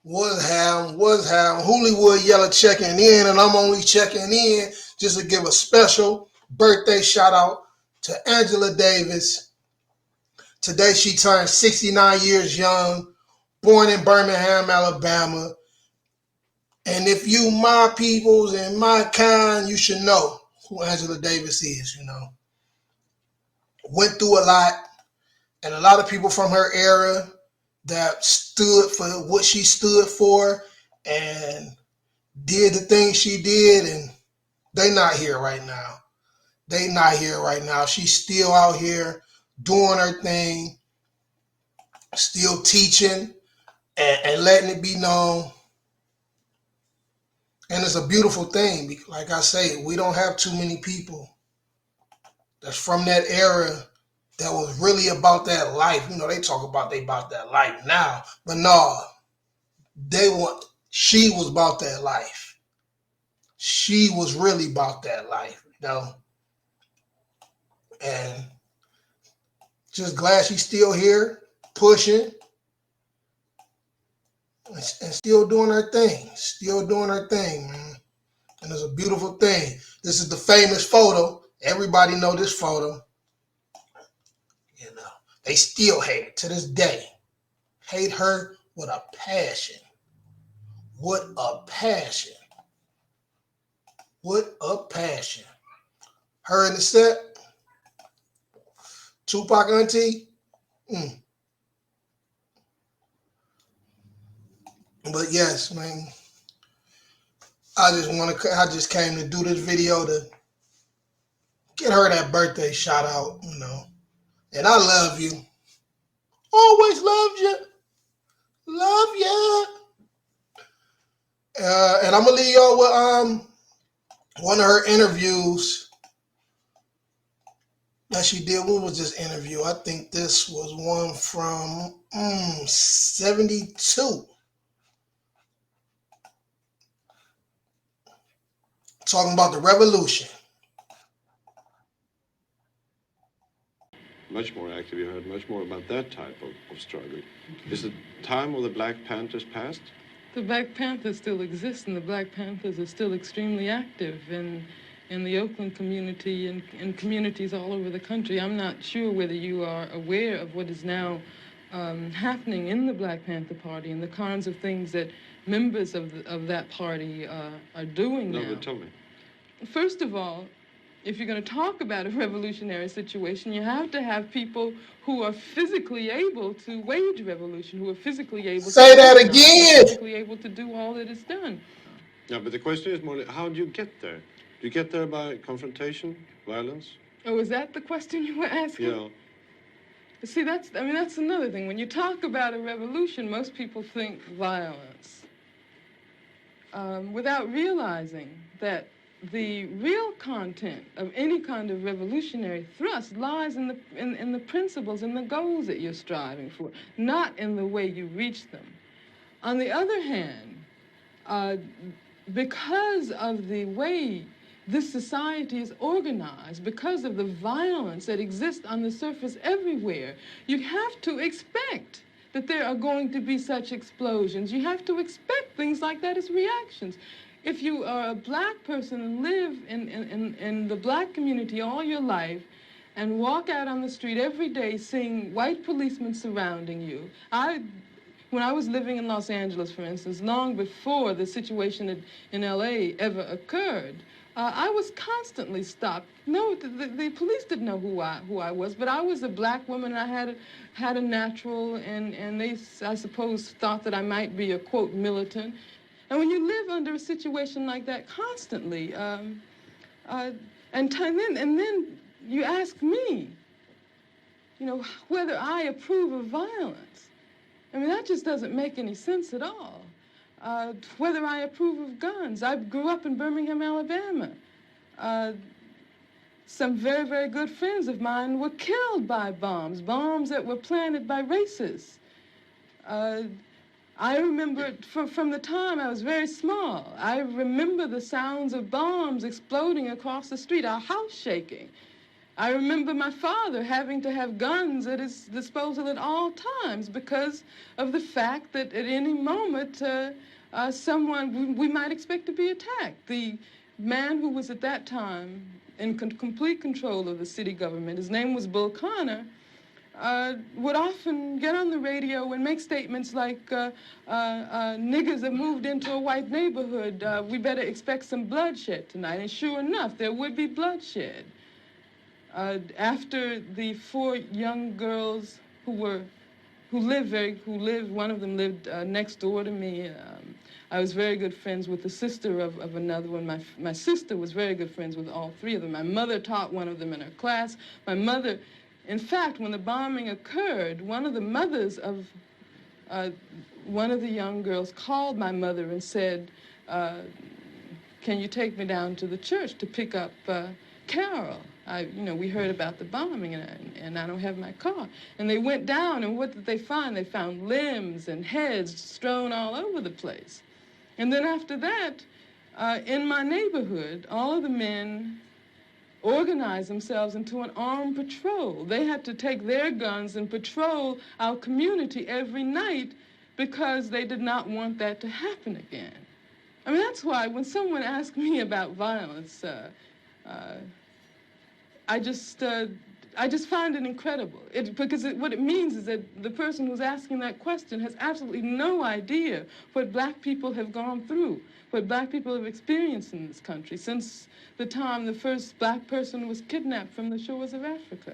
What's happening? Hollywood Yellow checking in, and I'm only checking in just to give a special birthday shout out to Angela Davis. Today she turned 69 years young, born in Birmingham, Alabama. And if you my peoples and my kind, you should know who Angela Davis is, Went through a lot, and a lot of people from her era that stood for what she stood for and did the things she did, and they not here right now. They not here right now. She's still out here doing her thing, still teaching and letting it be known. And it's a beautiful thing. Like I say, we don't have too many people that's from that era that was really about that life. They talk about they about that life now, but no, she was about that life. She was really about that life. And just glad she's still here, pushing, and still doing her thing. Still doing her thing, man. And it's a beautiful thing. This is the famous photo. Everybody know this photo. They still hate it to this day. Hate her with a passion. What a passion. What a passion. Her in the set. Tupac auntie. But yes, man. I just came to do this video to get her that birthday shout out, And I love you. Always loved you. Love ya. And I'm gonna leave y'all with one of her interviews that she did. What was this interview? I think this was one from 72. Talking about the revolution. Much more active, you heard much more about that type of struggle. Is the time of the Black Panthers past? The Black Panthers still exist, and the Black Panthers are still extremely active in the Oakland community and in communities all over the country. I'm not sure whether you are aware of what is now happening in the Black Panther Party and the kinds of things that members of that party are doing now. No, but tell me. First of all, if you're going to talk about a revolutionary situation, you have to have people who are physically able to wage revolution, who are physically able Say to that again. physically able to do all that is done. Yeah, but the question is more, how do you get there? Do you get there by confrontation, violence? Oh, is that the question you were asking? Yeah. See, that's another thing. When you talk about a revolution, most people think violence, without realizing that the real content of any kind of revolutionary thrust lies in the principles and the goals that you're striving for, not in the way you reach them. On the other hand, because of the way this society is organized, because of the violence that exists on the surface everywhere, you have to expect that there are going to be such explosions. You have to expect things like that as reactions. If you are a black person and live in the black community all your life and walk out on the street every day seeing white policemen surrounding you, when I was living in Los Angeles, for instance, long before the situation in LA ever occurred, I was constantly stopped. No, the police didn't know who I was, but I was a black woman, and I had a natural, and they, I suppose, thought that I might be a, quote, militant. And when you live under a situation like that constantly, and then you ask me, whether I approve of violence. I mean, that just doesn't make any sense at all. Whether I approve of guns. I grew up in Birmingham, Alabama. Some very, very good friends of mine were killed by bombs that were planted by racists. I remember from the time I was very small, I remember the sounds of bombs exploding across the street, our house shaking. I remember my father having to have guns at his disposal at all times because of the fact that at any moment we might expect to be attacked. The man who was at that time in complete control of the city government, his name was Bull Connor, would often get on the radio and make statements like, niggers have moved into a white neighborhood, we better expect some bloodshed tonight. And sure enough, there would be bloodshed. After the 4 young girls who lived, one of them lived next door to me. I was very good friends with the sister of another one. My sister was very good friends with all 3 of them. My mother taught one of them in her class. My mother, in fact, when the bombing occurred, one of the mothers of one of the young girls called my mother and said, can you take me down to the church to pick up Carol? We heard about the bombing, and I don't have my car. And they went down, and what did they find? They found limbs and heads strewn all over the place. And then after that, in my neighborhood, all of the men organized themselves into an armed patrol. They had to take their guns and patrol our community every night because they did not want that to happen again. I mean, that's why when someone asks me about violence, I just find it incredible. What it means is that the person who's asking that question has absolutely no idea what black people have gone through, what black people have experienced in this country since the time the first black person was kidnapped from the shores of Africa.